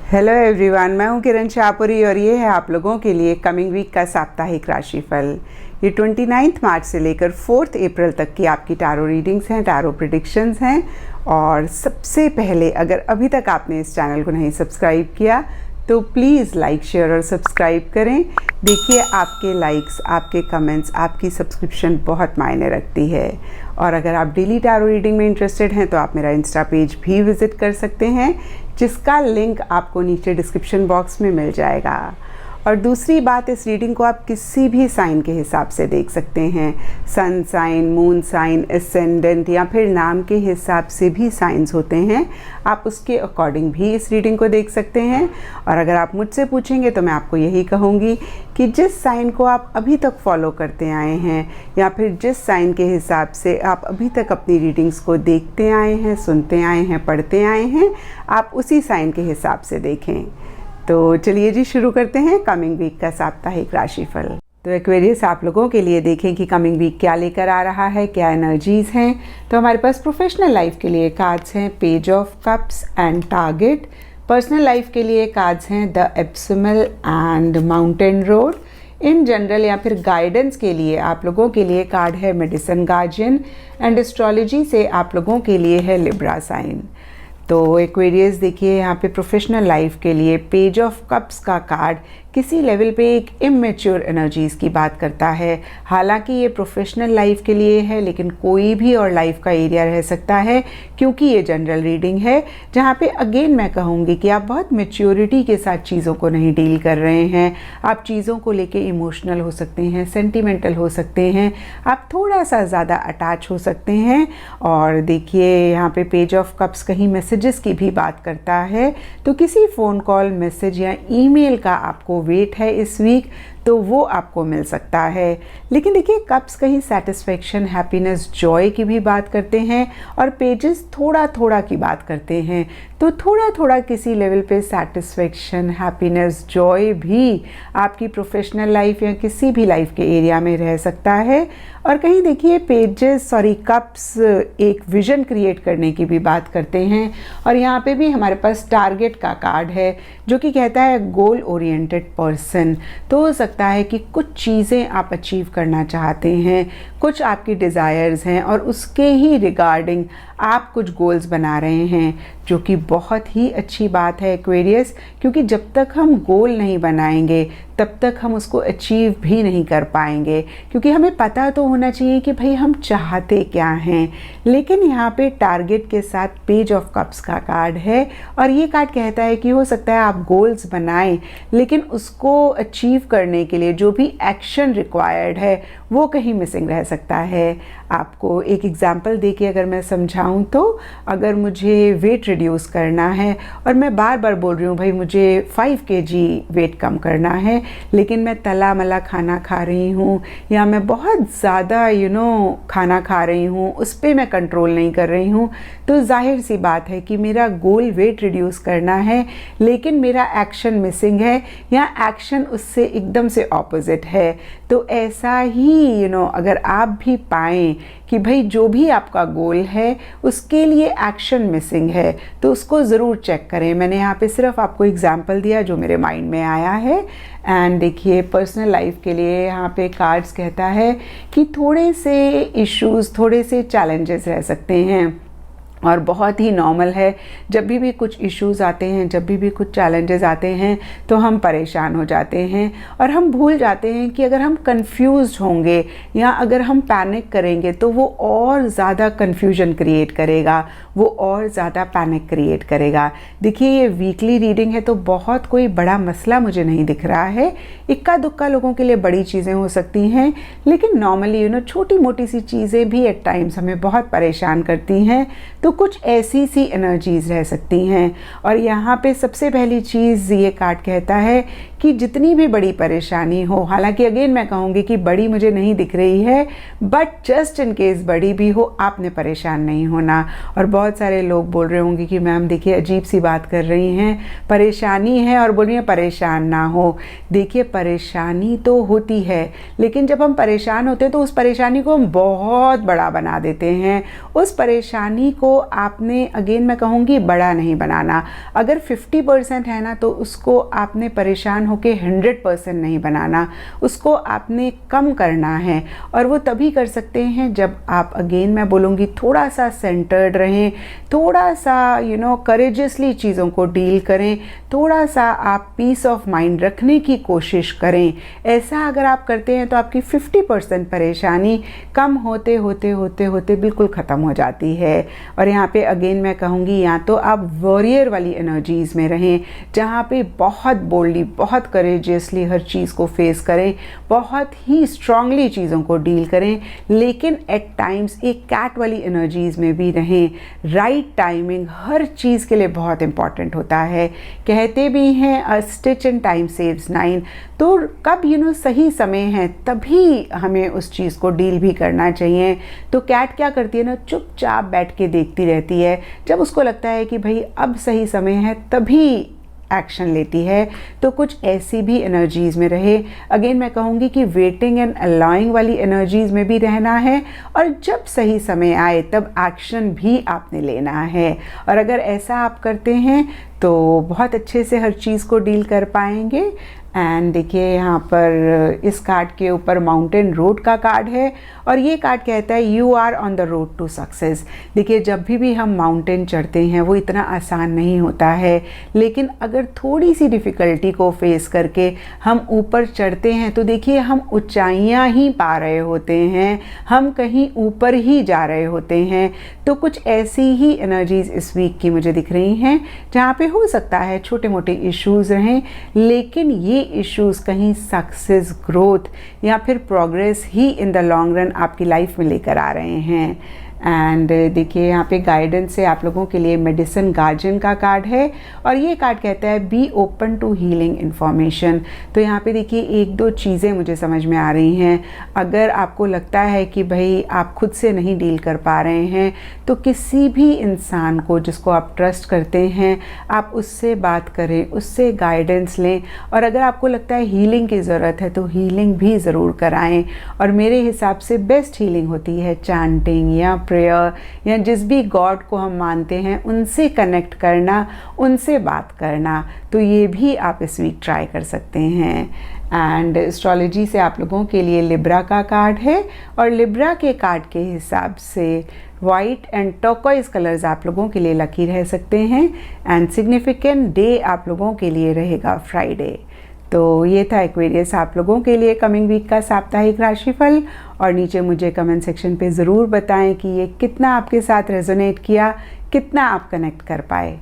Hello everyone, मैं हूं किरण शाहपुरी और ये है आप लोगों के लिए कमिंग वीक का साप्ताहिक राशिफल। ये 29 मार्च से लेकर 4 अप्रैल तक की आपकी टैरो रीडिंग्स हैं, टैरो प्रेडिक्शंस हैं। और सबसे पहले अगर अभी तक आपने इस चैनल को नहीं सब्सक्राइब किया तो प्लीज़ लाइक, शेयर और सब्सक्राइब करें। देखिए, आपके लाइक्स, आपके कमेंट्स, आपकी सब्सक्रिप्शन बहुत मायने रखती है। और अगर आप डेली टैरो रीडिंग में इंटरेस्टेड हैं तो आप मेरा इंस्टा पेज भी विज़िट कर सकते हैं, जिसका लिंक आपको नीचे डिस्क्रिप्शन बॉक्स में मिल जाएगा। और दूसरी बात, इस रीडिंग को आप किसी भी साइन के हिसाब से देख सकते हैं। Sun sign, moon sign, ascendant या फिर नाम के हिसाब से भी साइंस होते हैं। आप उसके अकॉर्डिंग भी इस रीडिंग को देख सकते हैं। और अगर आप मुझसे पूछेंगे तो मैं आपको यही कहूँगी कि जिस साइन को आप अभी तक फॉलो करते आए हैं या फिर जिस साइन के हिसाब से आप अभी तक अपनी रीडिंग्स को देखते आए हैं, सुनते आए हैं, पढ़ते आए हैं, आप उसी साइन के हिसाब से देखें। तो चलिए जी, शुरू करते हैं कमिंग वीक का साप्ताहिक राशिफल। तो एक्वेरियस, आप लोगों के लिए देखें कि कमिंग वीक क्या लेकर आ रहा है, क्या एनर्जीज हैं। तो हमारे पास प्रोफेशनल लाइफ के लिए कार्ड्स हैं page of cups and target. Personal life के लिए कार्ड्स हैं द एप्सिमल and mountain road. In general या फिर गाइडेंस के लिए आप लोगों के लिए कार्ड है मेडिसिन गार्जियन। एंड एस्ट्रोलॉजी से आप लोगों के लिए है लिब्रा साइन। तो एक्वेरियस, देखिए यहाँ पे प्रोफेशनल लाइफ के लिए पेज ऑफ कप्स का कार्ड किसी लेवल पे एक इमेच्योर एनर्जीज़ की बात करता है। हालांकि ये प्रोफेशनल लाइफ के लिए है, लेकिन कोई भी और लाइफ का एरिया रह सकता है, क्योंकि ये जनरल रीडिंग है जहाँ पे अगेन मैं कहूँगी कि आप बहुत मेच्योरिटी के साथ चीज़ों को नहीं डील कर रहे हैं। आप चीज़ों को लेके इमोशनल हो सकते हैं, सेंटिमेंटल हो सकते हैं, आप थोड़ा सा ज़्यादा अटैच हो सकते हैं। और देखिए, यहाँ पे पेज ऑफ कप्स कहीं मैसेजेस की भी बात करता है, तो किसी फ़ोन कॉल, मैसेज या ईमेल का आपको वेट है इस वीक, तो वो आपको मिल सकता है। लेकिन देखिए, कप्स कहीं सेटिस्फेक्शन, हैप्पीनेस, जॉय की भी बात करते हैं और पेजेस थोड़ा थोड़ा की बात करते हैं। तो थोड़ा थोड़ा किसी लेवल पे सेटिस्फेक्शन, हैप्पीनेस, जॉय भी आपकी प्रोफेशनल लाइफ या किसी भी लाइफ के एरिया में रह सकता है। और कहीं देखिए, कप्स एक विजन क्रिएट करने की भी बात करते हैं। और यहाँ पे भी हमारे पास टारगेट का कार्ड है, जो कि कहता है गोल ओरिएंटेड पर्सन। तो हो सकता है कि कुछ चीज़ें आप अचीव करना चाहते हैं, कुछ आपकी डिज़ायर्स हैं और उसके ही रिगार्डिंग आप कुछ गोल्स बना रहे हैं, जो कि बहुत ही अच्छी बात है एक्वेरियस। क्योंकि जब तक हम गोल नहीं बनाएंगे तब तक हम उसको अचीव भी नहीं कर पाएंगे, क्योंकि हमें पता तो होना चाहिए कि भाई हम चाहते क्या हैं। लेकिन यहाँ पे टारगेट के साथ पेज ऑफ कप्स का कार्ड है और ये कार्ड कहता है कि हो सकता है आप गोल्स बनाएं, लेकिन उसको अचीव करने के लिए जो भी एक्शन रिक्वायर्ड है वो कहीं मिसिंग रह सकता है। आपको एक एग्जांपल देके अगर मैं समझाऊं तो, अगर मुझे वेट रिड्यूस करना है और मैं बार बार बोल रही हूँ भाई मुझे 5 kg वेट कम करना है, लेकिन मैं तला मला खाना खा रही हूँ या मैं बहुत ज़्यादा खाना खा रही हूँ, उस पर मैं कंट्रोल नहीं कर रही हूँ, तो जाहिर सी बात है कि मेरा गोल वेट रिड्यूस करना है, लेकिन मेरा एक्शन मिसिंग है या एक्शन उससे एकदम से ऑपोजिट है। तो ऐसा ही अगर आप भी पाएं कि भाई जो भी आपका गोल है उसके लिए एक्शन मिसिंग है, तो उसको ज़रूर चेक करें। मैंने यहाँ पे सिर्फ आपको एग्जांपल दिया जो मेरे माइंड में आया है। एंड देखिए, पर्सनल लाइफ के लिए यहाँ पे कार्ड्स कहता है कि थोड़े से इश्यूज़, थोड़े से चैलेंजेस रह सकते हैं और बहुत ही नॉर्मल है। जब भी कुछ इश्यूज़ आते हैं, जब भी कुछ चैलेंजेस आते हैं तो हम परेशान हो जाते हैं और हम भूल जाते हैं कि अगर हम कंफ्यूज होंगे या अगर हम पैनिक करेंगे तो वो और ज़्यादा कंफ्यूजन क्रिएट करेगा, वो और ज़्यादा पैनिक क्रिएट करेगा। देखिए, ये वीकली रीडिंग है तो बहुत कोई बड़ा मसला मुझे नहीं दिख रहा है। इक्का दुक्का लोगों के लिए बड़ी चीज़ें हो सकती हैं, लेकिन नॉर्मली छोटी मोटी सी चीज़ें भी एट टाइम्स हमें बहुत परेशान करती हैं। तो कुछ ऐसी सी एनर्जीज रह सकती हैं। और यहाँ पे सबसे पहली चीज़ ये कार्ड कहता है कि जितनी भी बड़ी परेशानी हो, हालांकि अगेन मैं कहूँगी कि बड़ी मुझे नहीं दिख रही है, बट जस्ट इन केस बड़ी भी हो, आपने परेशान नहीं होना। और बहुत सारे लोग बोल रहे होंगे कि मैम देखिए अजीब सी बात कर रही हैं, परेशानी है और बोल रही हैं परेशान ना हो। देखिए, परेशानी तो होती है, लेकिन जब हम परेशान होते हैं तो उस परेशानी को हम बहुत बड़ा बना देते हैं। उस परेशानी को उसको आपने अगेन मैं कहूँगी बड़ा नहीं बनाना। अगर 50% है ना तो उसको आपने परेशान होके 100% नहीं बनाना, उसको आपने कम करना है। और वो तभी कर सकते हैं जब आप अगेन मैं बोलूँगी थोड़ा सा सेंटर्ड रहें, थोड़ा सा करेजियसली चीज़ों को डील करें, थोड़ा सा आप पीस ऑफ माइंड रखने की कोशिश करें। ऐसा अगर आप करते हैं तो आपकी 50% परेशानी कम होते होते होते होते बिल्कुल ख़त्म हो जाती है। और यहाँ पे अगेन मैं कहूँगी या तो आप वॉरियर वाली एनर्जीज़ में रहें, जहाँ पे बहुत बोल्डली, बहुत करेजियसली हर चीज़ को फेस करें, बहुत ही स्ट्रांगली चीज़ों को डील करें, लेकिन एट टाइम्स एक कैट वाली एनर्जीज़ में भी रहें। राइट टाइमिंग हर चीज़ के लिए बहुत इंपॉर्टेंट होता है। कहते भी हैं अ स्टिच इन टाइम सेव्स 9। तो कब सही समय है तभी हमें उस चीज़ को डील भी करना चाहिए। तो कैट क्या करती है ना, चुपचाप बैठ के देखती रहती है। जब उसको लगता है कि भाई अब सही समय है तभी एक्शन लेती है। तो कुछ ऐसी भी एनर्जीज़ में रहे। अगेन मैं कहूँगी कि वेटिंग एंड अलाउइंग वाली एनर्जीज़ में भी रहना है, और जब सही समय आए तब एक्शन भी आपने लेना है। और अगर ऐसा आप करते हैं तो बहुत अच्छे से हर चीज़ को डील कर पाएंगे। एंड देखिए यहाँ पर इस कार्ड के ऊपर माउंटेन रोड का कार्ड है, और ये कार्ड कहता है you are on the road to success. देखिए जब भी हम माउंटेन चढ़ते हैं वो इतना आसान नहीं होता है, लेकिन अगर थोड़ी सी डिफ़िकल्टी को फेस करके हम ऊपर चढ़ते हैं तो देखिए हम ऊंचाइयाँ ही पा रहे होते हैं, हम कहीं ऊपर ही जा रहे होते हैं। तो कुछ ऐसी ही एनर्जीज़ इस वीक की मुझे दिख रही हैं, जहाँ पे हो सकता है छोटे मोटे इश्यूज़ रहें, लेकिन ये इश्यूज़ कहीं सक्सेस, ग्रोथ या फिर progress he in the long run आपकी लाइफ में लेकर आ रहे हैं। एंड देखिए यहाँ पे गाइडेंस से आप लोगों के लिए मेडिसिन गार्जियन का कार्ड है, और ये कार्ड कहता है be open to healing information. तो यहाँ पे देखिए एक दो चीज़ें मुझे समझ में आ रही हैं। अगर आपको लगता है कि भाई आप खुद से नहीं डील कर पा रहे हैं तो किसी भी इंसान को जिसको आप ट्रस्ट करते हैं आप उससे बात करें, उससे गाइडेंस लें। और अगर आपको लगता है हीलिंग की ज़रूरत है तो हीलिंग भी ज़रूर कराएं। और मेरे हिसाब से बेस्ट हीलिंग होती है चैंटिंग या प्रेयर, या जिस भी गॉड को हम मानते हैं उनसे कनेक्ट करना, उनसे बात करना। तो ये भी आप इस वीक ट्राई कर सकते हैं। एंड एस्ट्रोलॉजी से आप लोगों के लिए लिब्रा का कार्ड है, और लिब्रा के कार्ड के हिसाब से वाइट एंड टर्कोइज कलर्स आप लोगों के लिए लकी रह सकते हैं। एंड सिग्निफिकेंट डे आप लोगों के लिए रहेगा फ्राइडे। तो ये था एक्वेरियस आप लोगों के लिए कमिंग वीक का साप्ताहिक राशिफल। और नीचे मुझे कमेंट सेक्शन पे ज़रूर बताएं कि ये कितना आपके साथ रेजोनेट किया, कितना आप कनेक्ट कर पाए।